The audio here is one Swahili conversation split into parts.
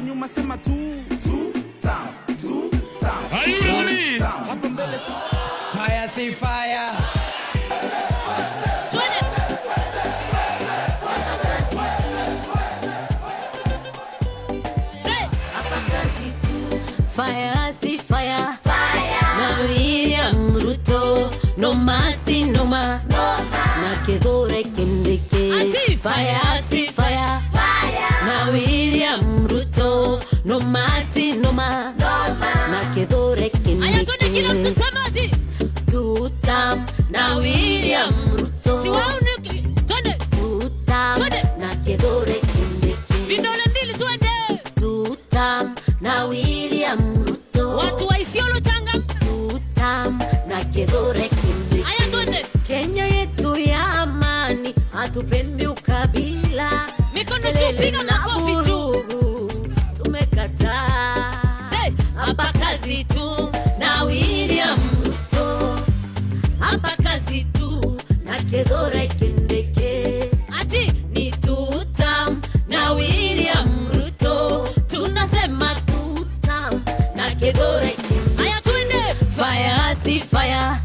nyuma sema tu tam. Are you ready? Hapa mbele Fire see fire. Fire see fire. Na William Ruto. No mercy no ma. Na Kithure Kindiki. Fire see fire. Na William Ruto. No mercy no ma. Na Kithure Kindiki. Aya tuende kila mtu sema ati. Tutam na William Ruto. Siwaone twende. Tutam na Kithure Kindiki. Vidole mbili twende. Tutam na William Ruto. Watu wa Isiolo changamka. Tutam na Kithure Kindiki. Aya twende. Kenya yetu ya amani, hatupendi ukabila. Mikono juu, piga makofi juu. Tumekataa. Hapa kazi tu na William Ruto. Hapa kazi tu na Kithure Kindiki. Ati ni tutam na William Ruto. Tunasema tutam na Kithure Kindiki. aya twende. Fire see fire.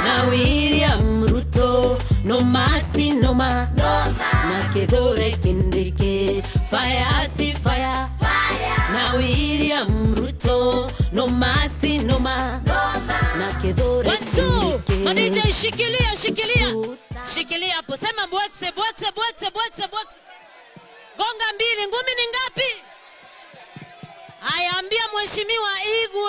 Na William Ruto. No mercy no ma. Na Kithure Kindiki. Fire see fire. Na William Ruto. No mercy no ma. Na Kithure Kindiki. Manija shikilia. Shikilia hapo. Sema bwekse. Gonga mbili. Ngumi ni ngapi? Aya ambia mheshimiwa Igwe